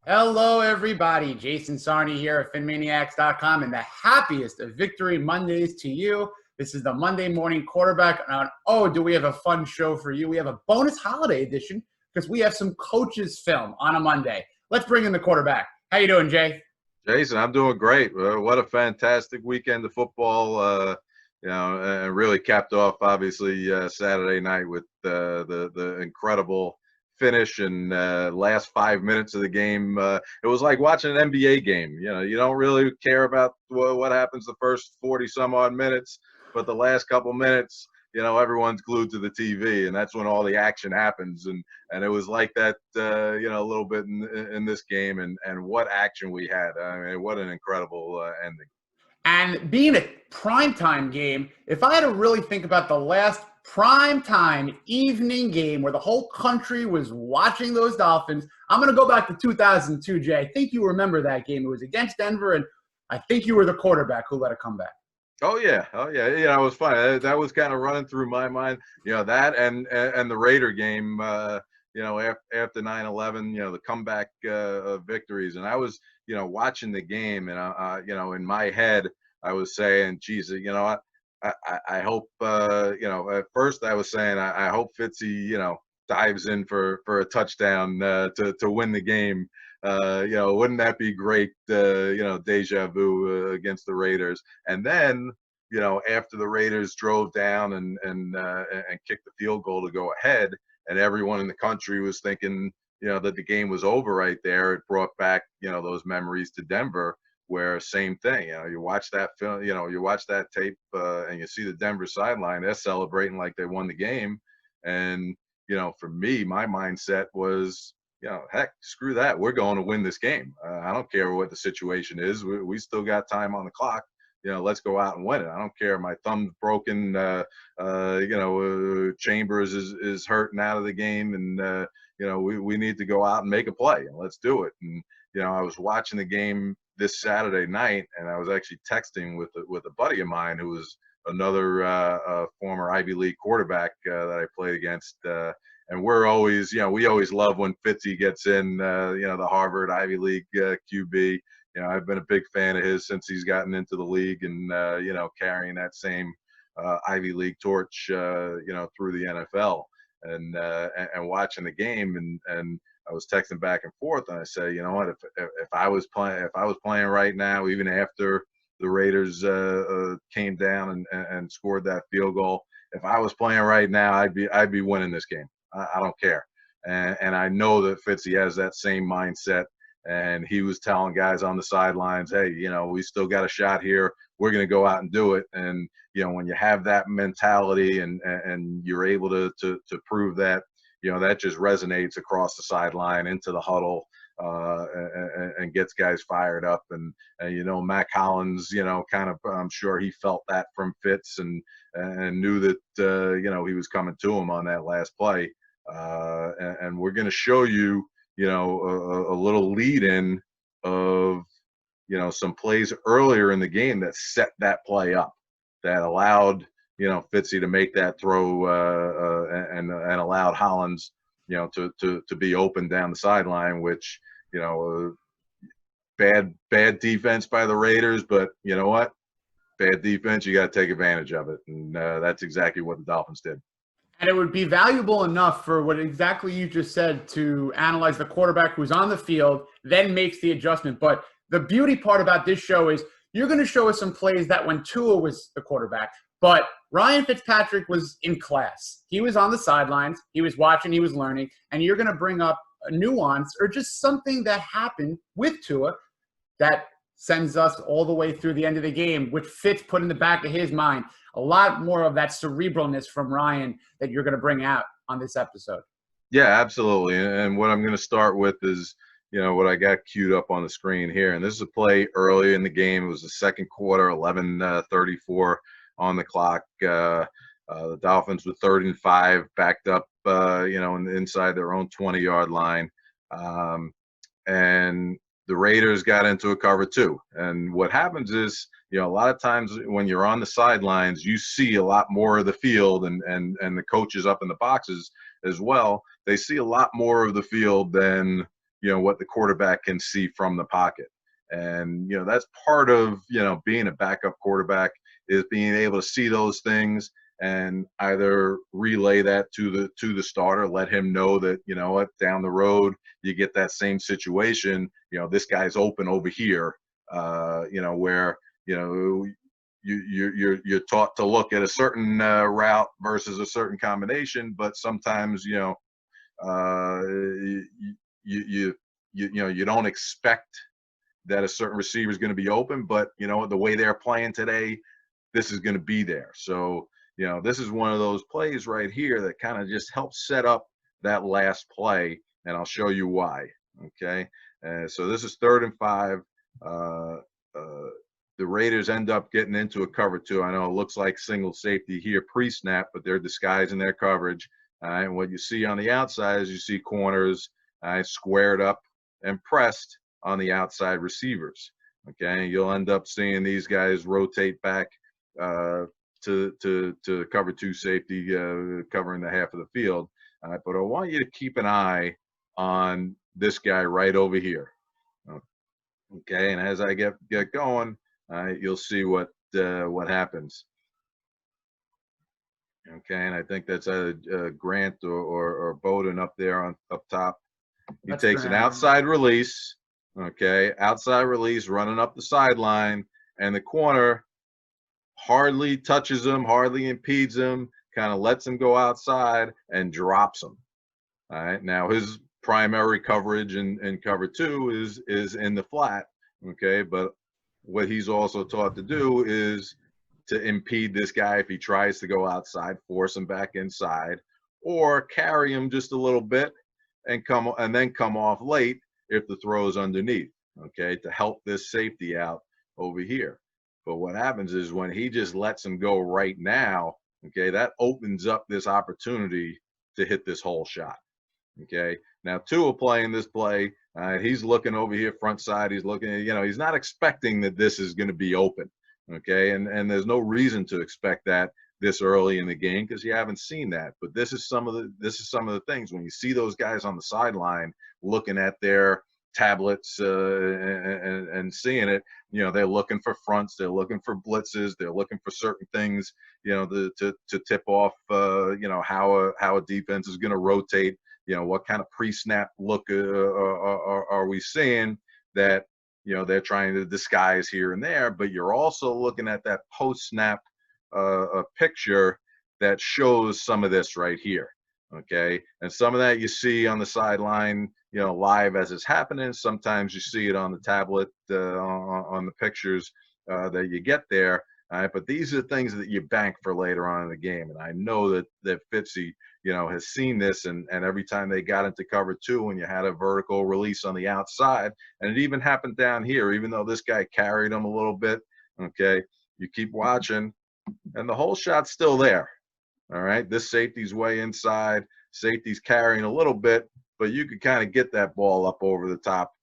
Hello, everybody. Jason Sarney here at FinManiacs.com, and the happiest of Victory Mondays to you. This is the Monday morning quarterback. And oh, do we have a fun show for you? We have a bonus holiday edition because we have some coaches film on a Monday. Let's bring in the quarterback. How you doing, Jay? Jason, I'm doing great. What a fantastic weekend of football, and really capped off, obviously, Saturday night with the incredible finish and last 5 minutes of the game. It was like watching an NBA game. You don't really care about what happens the first 40-some-odd minutes, but the last couple minutes, everyone's glued to the TV, and that's when all the action happens. And it was like that, a little bit in this game, and what action we had. I mean, what an incredible ending. And being a primetime game, if I had to really think about the last primetime evening game where the whole country was watching those Dolphins, I'm going to go back to 2002, Jay. I think you remember that game. It was against Denver, and I think you were the quarterback who let it come back. Oh yeah, oh yeah. It was fun. That was kind of running through my mind. That and the Raider game. After 9/11, the comeback victories, and I was watching the game, and in my head I was saying, geez, I hope at first I was saying I hope Fitzy dives in for a touchdown to win the game. Wouldn't that be great? Deja vu against the Raiders. And then, after the Raiders drove down and kicked the field goal to go ahead, and everyone in the country was thinking, that the game was over right there, it brought back, those memories to Denver, where same thing. You watch that film, you watch that tape, and you see the Denver sideline, they're celebrating like they won the game. And, for me, my mindset was, heck, screw that. We're going to win this game. I don't care what the situation is. We still got time on the clock. Let's go out and win it. I don't care. My thumb's broken. Chambers is hurting out of the game, and we need to go out and make a play. Let's do it. And I was watching the game this Saturday night, and I was actually texting with a buddy of mine who was another former Ivy League quarterback that I played against. And we're always, we always love when Fitzy gets in, the Harvard Ivy League QB. I've been a big fan of his since he's gotten into the league, and, carrying that same Ivy League torch, through the NFL, and watching the game. And I was texting back and forth, and I say, you know what, if I was playing right now, even after the Raiders came down and scored that field goal, if I was playing right now, I'd be winning this game. I don't care. And I know that Fitzy has that same mindset. And he was telling guys on the sidelines, hey, we still got a shot here. We're going to go out and do it. And, when you have that mentality and you're able to prove that, that just resonates across the sideline into the huddle, and gets guys fired up. And Mac Hollins, kind of, I'm sure he felt that from Fitz and knew that, he was coming to him on that last play. And we're going to show you, a little lead in of, some plays earlier in the game that set that play up, that allowed, Fitzy to make that throw, and allowed Hollins, to be open down the sideline, which, bad defense by the Raiders, but you know what? Bad defense, you got to take advantage of it. And that's exactly what the Dolphins did. And it would be valuable enough for what exactly you just said to analyze the quarterback who's on the field, then makes the adjustment. But the beauty part about this show is you're going to show us some plays that when Tua was the quarterback, but Ryan Fitzpatrick was in class. He was on the sidelines. He was watching. He was learning. And you're going to bring up a nuance or just something that happened with Tua that sends us all the way through the end of the game, which Fitz put in the back of his mind. A lot more of that cerebralness from Ryan that you're going to bring out on this episode. Yeah, absolutely. And what I'm going to start with is, what I got queued up on the screen here. And this is a play early in the game. It was the second quarter, 11:34 on the clock. The Dolphins with 3rd and 5, backed up, inside their own 20-yard line. And the Raiders got into a cover 2. And what happens is, a lot of times when you're on the sidelines, you see a lot more of the field, and the coaches up in the boxes as well. They see a lot more of the field than, what the quarterback can see from the pocket. And, that's part of, being a backup quarterback, is being able to see those things and either relay that to the starter, let him know that, what, down the road, you get that same situation, this guy's open over here, where, you're taught to look at a certain route versus a certain combination, but sometimes, you don't expect that a certain receiver is going to be open, but the way they're playing today, this is going to be there. So, this is one of those plays right here that kind of just helps set up that last play, and I'll show you why. Okay, so this is 3rd and 5. The Raiders end up getting into a cover 2. I know it looks like single safety here pre-snap, but they're disguising their coverage. And what you see on the outside is you see corners squared up and pressed on the outside receivers. Okay, you'll end up seeing these guys rotate back to cover 2 safety, covering the half of the field. But I want you to keep an eye on this guy right over here. Okay, and as I get going, you'll see what happens. Okay, and I think that's a Grant or Bowden up there up top. He takes an outside release. Okay, outside release, running up the sideline, and the corner hardly touches him, hardly impedes him, kind of lets him go outside and drops him. All right, now his primary coverage in cover 2 is in the flat. Okay, but what he's also taught to do is to impede this guy if he tries to go outside, force him back inside, or carry him just a little bit and then come off late if the throw is underneath, okay, to help this safety out over here. But what happens is when he just lets him go right now, okay, that opens up this opportunity to hit this hole shot. Okay, now Tua playing this play, he's looking over here front side. He's looking, he's not expecting that this is going to be open. Okay, and there's no reason to expect that this early in the game because you haven't seen that. But this is some of the things when you see those guys on the sideline looking at their tablets and seeing it. They're looking for fronts, they're looking for blitzes, they're looking for certain things, to tip off, how a defense is going to rotate. What kind of pre-snap look are we seeing that, they're trying to disguise here and there, but you're also looking at that post-snap picture that shows some of this right here, okay? And some of that you see on the sideline, live as it's happening. Sometimes you see it on the tablet, on the pictures that you get there. But these are things that you bank for later on in the game. And I know that Fitzy, has seen this, and every time they got into cover 2 and you had a vertical release on the outside, and it even happened down here, even though this guy carried him a little bit, okay, you keep watching, and the whole shot's still there. All right, this safety's way inside, safety's carrying a little bit, but you could kind of get that ball up over the top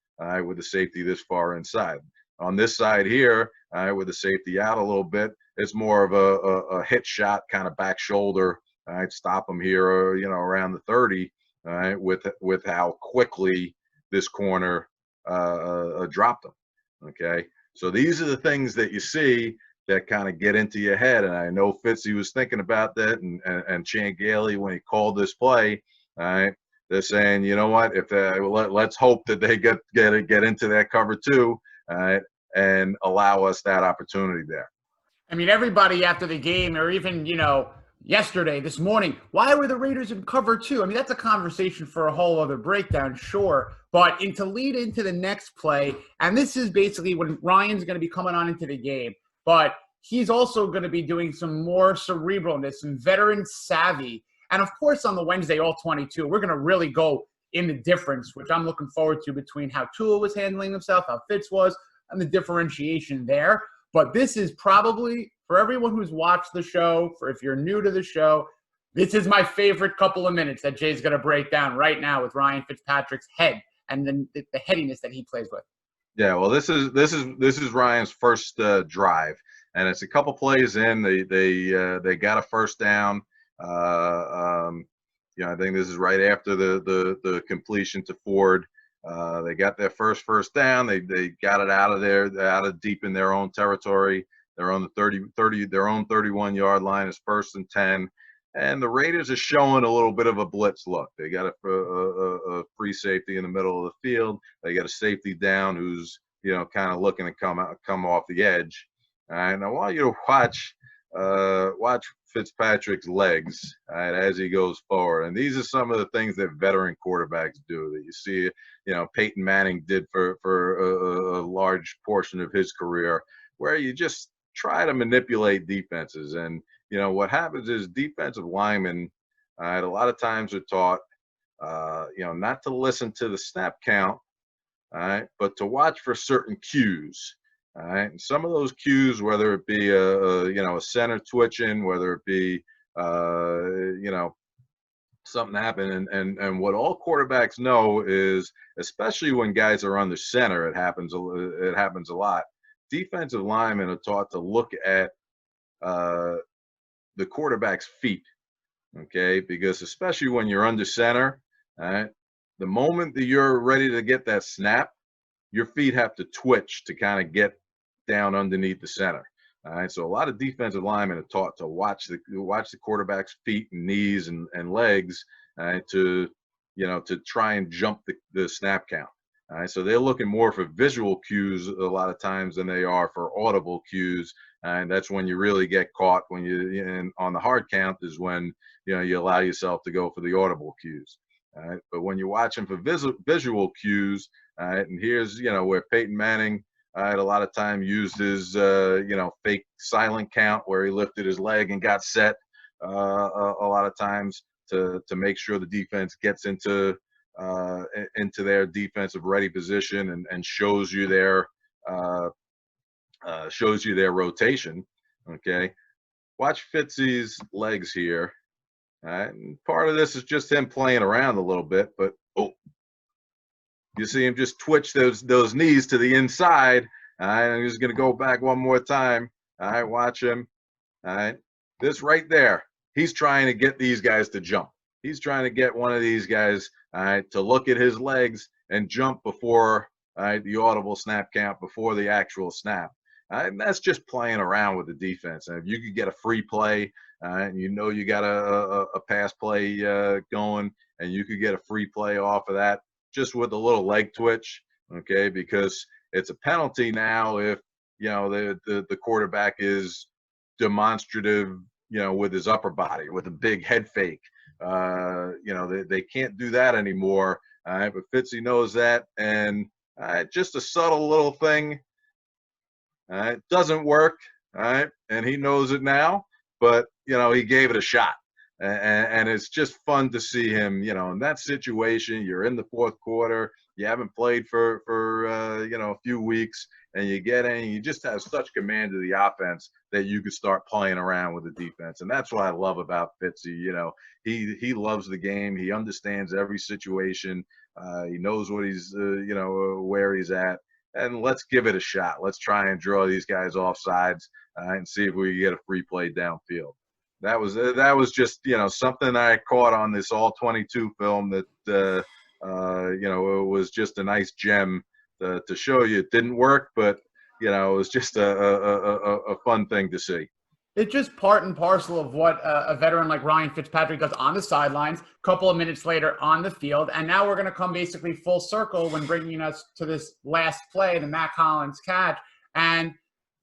with the safety this far inside. On this side here, with the safety out a little bit, it's more of a hit shot, kind of back shoulder. I'd stop him here, around the 30, with how quickly this corner dropped him. Okay, so these are the things that you see that kind of get into your head, and I know Fitzy was thinking about that, and Chan Gailey when he called this play. All right, they're saying, you know what, if let's hope that they get into that cover 2, and allow us that opportunity there. I mean, everybody after the game, or even yesterday, this morning, why were the Raiders in cover 2? I mean, that's a conversation for a whole other breakdown, sure. But to lead into the next play, and this is basically when Ryan's going to be coming on into the game, but he's also going to be doing some more cerebralness, some veteran savvy. And of course, on the Wednesday All 22, we're going to really go in the difference, which I'm looking forward to, between how Tua was handling himself, how Fitz was, and the differentiation there. But this is probably, for everyone who's watched the show, for if you're new to the show, this is my favorite couple of minutes that Jay's going to break down right now with Ryan Fitzpatrick's head and then the headiness that he plays with. Yeah, well, this is Ryan's first drive, and it's a couple plays in. They got a first down. I think this is right after the completion to Ford. They got their first down. They got it out of there, out of deep in their own territory. They're on the their own 31-yard line. It's 1st and 10. And the Raiders are showing a little bit of a blitz look. They got a free safety in the middle of the field. They got a safety down who's, kind of looking to come off the edge. And I want you to watch Fitzpatrick's legs, right, as he goes forward. And these are some of the things that veteran quarterbacks do that you see, Peyton Manning did for a large portion of his career, where you just try to manipulate defenses. And, what happens is defensive linemen, a lot of times are taught, not to listen to the snap count, all right, but to watch for certain cues. All right, and some of those cues, whether it be a center twitching, whether it be something happening, and what all quarterbacks know is, especially when guys are under center, it happens a lot. Defensive linemen are taught to look at the quarterback's feet, okay, because especially when you're under center, all right, the moment that you're ready to get that snap, your feet have to twitch to kind of get down underneath the center. All right, so a lot of defensive linemen are taught to watch the quarterback's feet and knees and legs, to try and jump the snap count. All right, so they're looking more for visual cues a lot of times than they are for audible cues, and that's when you really get caught. When and on the hard count is when you allow yourself to go for the audible cues. All right, but when you're watching for visual cues, all right, and here's where Peyton Manning, a lot of time used his fake silent count where he lifted his leg and got set a lot of times to make sure the defense gets into their defensive ready position and shows you their rotation. Okay, watch Fitzy's legs here. All right, and part of this is just him playing around a little bit, but you see him just twitch those knees to the inside. All right, and he's going to go back one more time. All right, watch him. All right, this right there, he's trying to get these guys to jump. He's trying to get one of these guys, all right, to look at his legs and jump before, all right, the audible snap count, before the actual snap. All right, and that's just playing around with the defense. And if you could get a free play, and you got a pass play going, and you could get a free play off of that, just with a little leg twitch, okay, because it's a penalty now if the quarterback is demonstrative, with his upper body, with a big head fake. They can't do that anymore. All right, but Fitzy knows that, and just a subtle little thing. All right, doesn't work. All right, and he knows it now, but he gave it a shot. And it's just fun to see him, in that situation. You're in the fourth quarter. You haven't played for a few weeks, and you get in. You just have such command of the offense that you could start playing around with the defense, and that's what I love about Fitzy. He loves the game. He understands every situation. He knows what he's where he's at, and let's give it a shot. Let's try and draw these guys off sides and see if we can get a free play downfield. That was just something I caught on this all 22 film that it was just a nice gem to show you. It didn't work, but it was just a fun thing to see. It's just part and parcel of what a veteran like Ryan Fitzpatrick does on the sidelines, a couple of minutes later on the field. And now we're going to come basically full circle when bringing us to this last play, the Matt Collins catch. And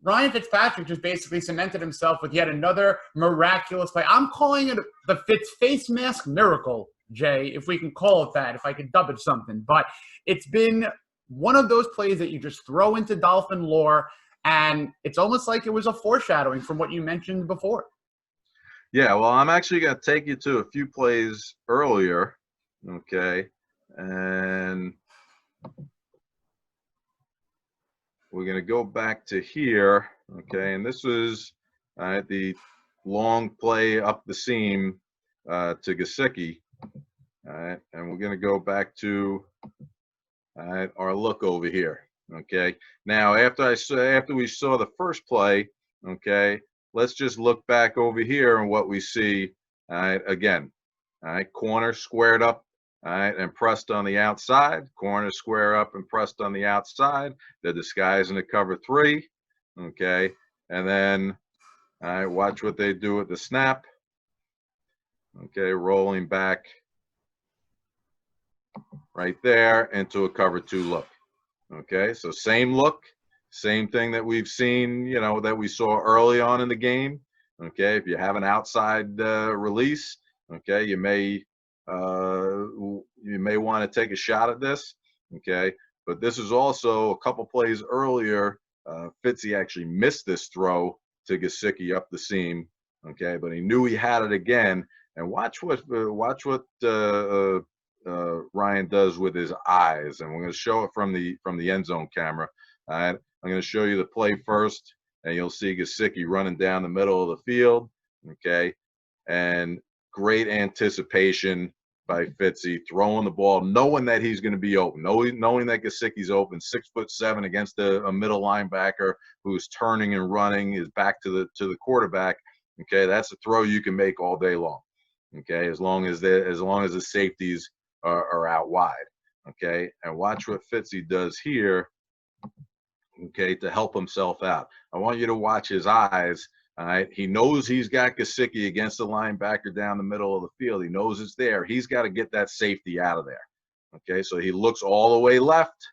Ryan Fitzpatrick just basically cemented himself with yet another miraculous play. I'm calling it the Fitz face mask miracle, Jay, if we can call it that, if I could dub it something. But it's been one of those plays that you just throw into Dolphin lore, and it's almost like it was a foreshadowing from what you mentioned before. Yeah, well, I'm actually going to take you to a few plays earlier, okay? And we're going to go back to here, okay? And this was the long play up the seam to Gesicki, all right? And we're going to go back to our look over here, okay? Now, after we saw the first play, okay, let's just look back over here and what we see, all right, again, all right, corner squared up, all right, and pressed on the outside. Corner square up and pressed on the outside. They're disguising the cover 3, okay? And then, all right, watch what they do at the snap. Okay, rolling back right there into a cover 2 look. Okay, so same look, same thing that we've seen, you know, that we saw early on in the game. Okay, if you have an outside release, okay, you may want to take a shot at this. Okay, but this is also a couple plays earlier. Fitzy actually missed this throw to Gesicki up the seam. Okay, but he knew he had it again. And watch what Ryan does with his eyes, and we're going to show it from the end zone camera. All right, I'm going to show you the play first, and you'll see Gesicki running down the middle of the field. Okay, and great anticipation by Fitzy, throwing the ball, knowing that he's going to be open, knowing that Gesicki's open, 6'7" against a middle linebacker who's turning and running his back to the quarterback. Okay, that's a throw you can make all day long. Okay, as long as the safeties are out wide. Okay, and watch what Fitzy does here. Okay, to help himself out. I want you to watch his eyes. All right, he knows he's got Gesicki against the linebacker down the middle of the field. He knows it's there. He's got to get that safety out of there. Okay, so he looks all the way left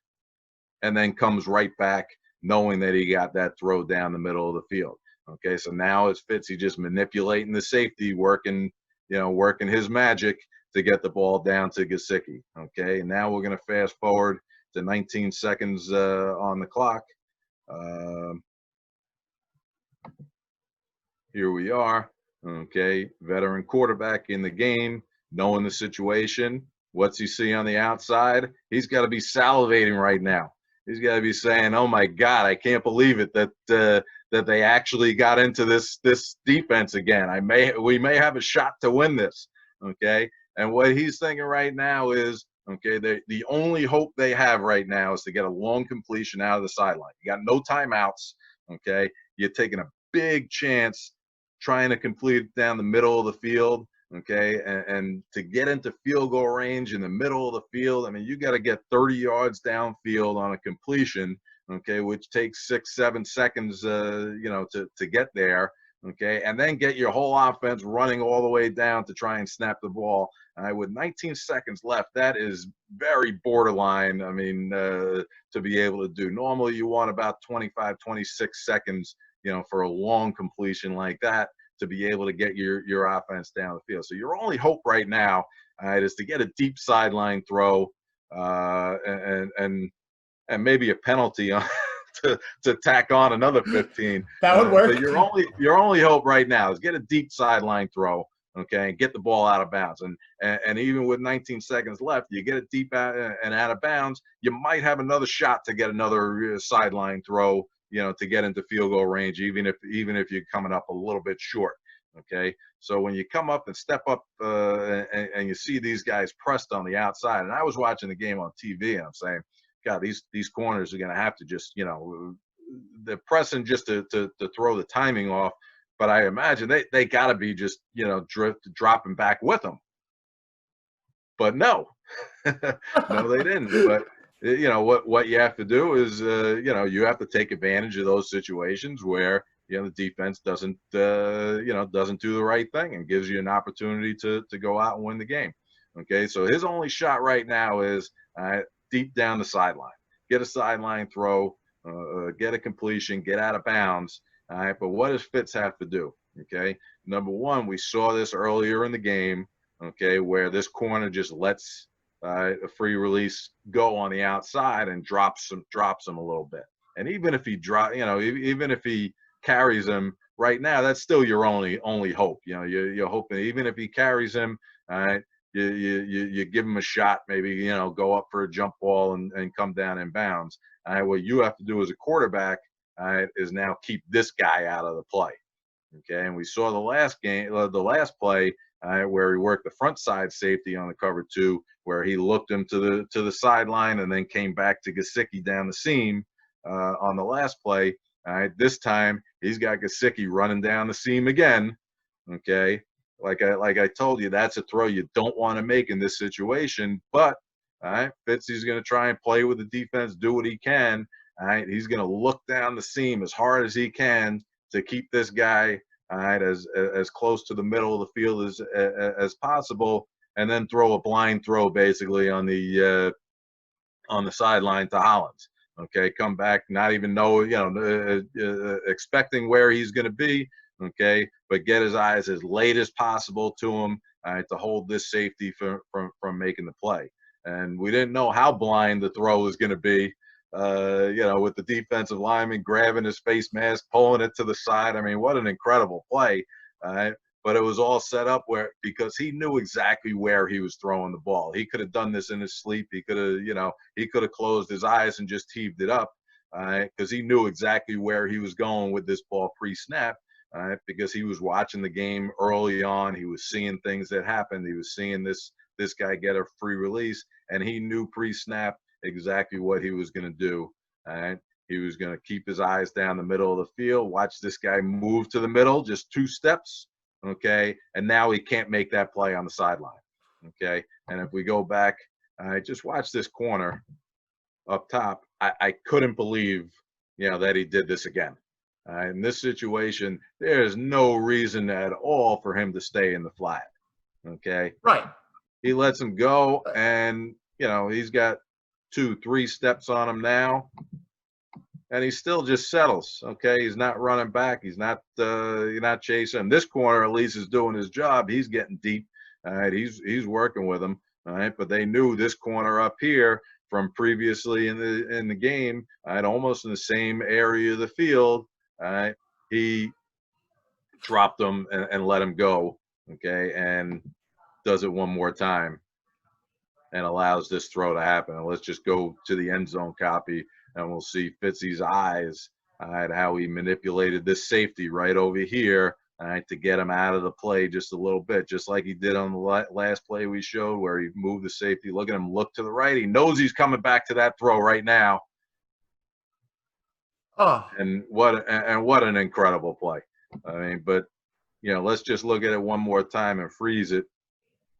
and then comes right back, knowing that he got that throw down the middle of the field. Okay, so now it's Fitzy just manipulating the safety, working his magic to get the ball down to Gesicki. Okay, and now we're going to fast forward to 19 seconds on the clock. Here we are. Okay, veteran quarterback in the game, knowing the situation. What's he see on the outside? He's got to be salivating right now. He's got to be saying, "Oh my God, I can't believe it that they actually got into this defense again. We may have a shot to win this." Okay, and what he's thinking right now is, okay, the only hope they have right now is to get a long completion out of the sideline. You got no timeouts. Okay, you're taking a big chance trying to complete it down the middle of the field. Okay, and to get into field goal range in the middle of the field, I mean, you got to get 30 yards downfield on a completion, okay, which takes 6-7 seconds, to get there, okay, and then get your whole offense running all the way down to try and snap the ball. With 19 seconds left, that is very borderline, I mean, to be able to do. Normally, you want about 25, 26 seconds, for a long completion like that, to be able to get your offense down the field. So your only hope right now, is to get a deep sideline throw, and maybe a penalty on to tack on another 15. That would work. But your only hope right now is get a deep sideline throw, okay, and get the ball out of bounds. And even with 19 seconds left, you get it deep out and out of bounds, you might have another shot to get another sideline throw, to get into field goal range, even if you're coming up a little bit short. Okay, so when you come up and step up and you see these guys pressed on the outside, and I was watching the game on TV, and I'm saying, God, these corners are going to have to just, they're pressing just to throw the timing off. But I imagine they got to be just, dropping back with them. But no, no, they didn't. But what you have to do is, you have to take advantage of those situations where, the defense doesn't do the right thing and gives you an opportunity to go out and win the game. Okay, so his only shot right now is deep down the sideline. Get a sideline throw, get a completion, get out of bounds. All right, but what does Fitz have to do? Okay, number one, we saw this earlier in the game. Okay, where this corner just lets a free release go on the outside and drops him a little bit. And even if he even if he carries him right now, that's still your only hope. You're hoping even if he carries him, all right, you give him a shot, maybe go up for a jump ball and come down in bounds. All right, what you have to do as a quarterback, all right, is now keep this guy out of the play. Okay, and we saw the last play, where he worked the front side safety on the cover 2, where he looked him to the sideline and then came back to Gesicki down the seam on the last play. All right, this time he's got Gesicki running down the seam again. Okay, like I told you, that's a throw you don't want to make in this situation. But all right, Fitzy's going to try and play with the defense, do what he can. All right, he's going to look down the seam as hard as he can to keep this guy, all right, as close to the middle of the field as possible, and then throw a blind throw basically on the sideline to Hollins. Okay, come back, not even know, expecting where he's going to be. Okay, but get his eyes as late as possible to him, all right, to hold this safety from making the play. And we didn't know how blind the throw was going to be, with the defensive lineman grabbing his face mask, pulling it to the side. I mean, what an incredible play. All right. But it was all set up because he knew exactly where he was throwing the ball. He could have done this in his sleep. He could have closed his eyes and just heaved it up, because he knew exactly where he was going with this ball pre-snap, because he was watching the game early on. He was seeing things that happened. He was seeing this guy get a free release, and he knew pre-snap exactly what he was going to do. All right. He was going to keep his eyes down the middle of the field, watch this guy move to the middle, just 2 steps. Okay, and now he can't make that play on the sideline. Okay, and if we go back, just watch this corner up top. I couldn't believe, that he did this again. In this situation, there's no reason at all for him to stay in the flat. Okay, right. He lets him go, and he's got 2-3 steps on him now. And he still just settles. Okay, he's not running back. He's not chasing him. This corner at least is doing his job. He's getting deep. All right, he's working with him. All right, but they knew this corner up here from previously in the game. All right, almost in the same area of the field. All right, he dropped him and let him go. Okay, and does it one more time and allows this throw to happen. And let's just go to the end zone copy. And we'll see Fitzy's eyes at how he manipulated this safety right over here to get him out of the play just a little bit, just like he did on the last play we showed where he moved the safety. Look at him look to the right. He knows he's coming back to that throw right now. Oh. And what an incredible play. I mean, but, let's just look at it one more time and freeze it.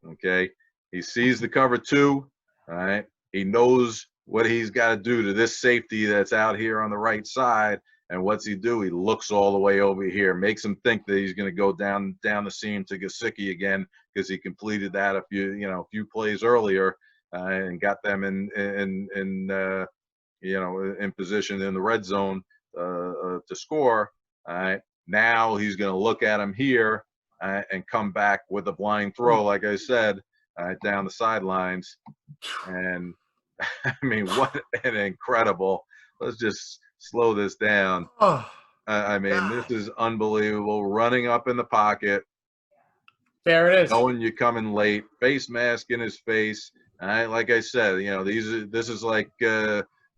Okay. He sees the cover 2. All right. He knows what he's got to do to this safety that's out here on the right side. And what's he do? He looks all the way over here, makes him think that he's going to go down the seam to Gesicki again, because he completed that a few plays earlier, and got them in position in the red zone to score. All right. Now he's going to look at him here and come back with a blind throw, like I said, down the sidelines. And I mean, what an incredible – let's just slow this down. Oh, I mean, God. This is unbelievable. Running up in the pocket. There it is. Knowing you're coming late. Face mask in his face. Like I said, this is like,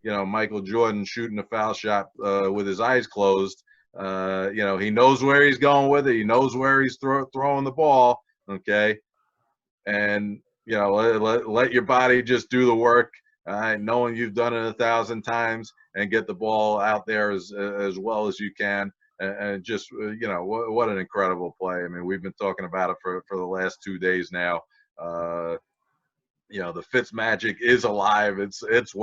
Michael Jordan shooting a foul shot with his eyes closed. He knows where he's going with it. He knows where he's throwing the ball, okay? And, let your body just do the work. Knowing you've done it 1,000 times, and get the ball out there as well as you can, and just what an incredible play. I mean, we've been talking about it for the last 2 days now. The Fitz magic is alive. It's it's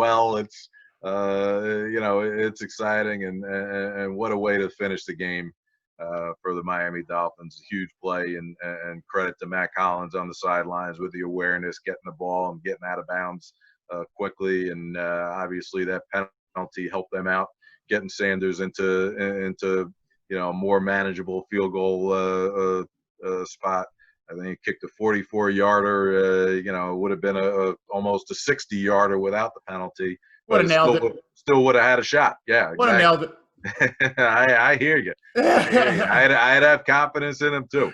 exciting, and what a way to finish the game for the Miami Dolphins. A huge play, and credit to Matt Collins on the sidelines with the awareness, getting the ball and getting out of bounds quickly, and obviously that penalty helped them out, getting Sanders into a more manageable field goal spot. I think he kicked a 44-yarder. Would have been almost a 60-yarder without the penalty. Would have nailed it. Still would have had a shot. Yeah, exactly. Would have nailed it. I hear you. I'd have confidence in him too.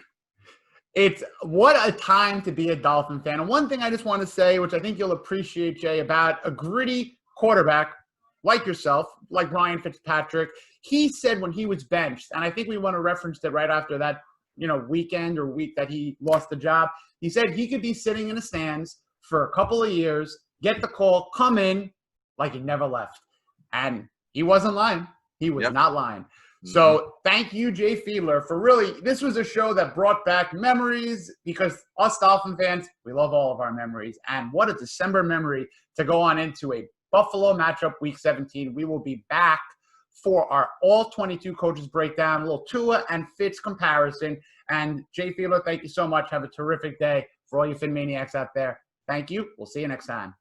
It's what a time to be a Dolphin fan. And one thing I just want to say, which I think you'll appreciate, Jay, about a gritty quarterback like yourself, like Ryan Fitzpatrick, he said when he was benched, and I think we want to reference it right after that, weekend or week that he lost the job. He said he could be sitting in the stands for a couple of years, get the call, come in like he never left. And he wasn't lying. He was not lying. So thank you, Jay Fiedler, for really, this was a show that brought back memories because us Dolphin fans, we love all of our memories. And what a December memory to go on into a Buffalo matchup week 17. We will be back for our all 22 coaches breakdown, a little Tua and Fitz comparison. And Jay Fiedler, thank you so much. Have a terrific day for all you Fin Maniacs out there. Thank you. We'll see you next time.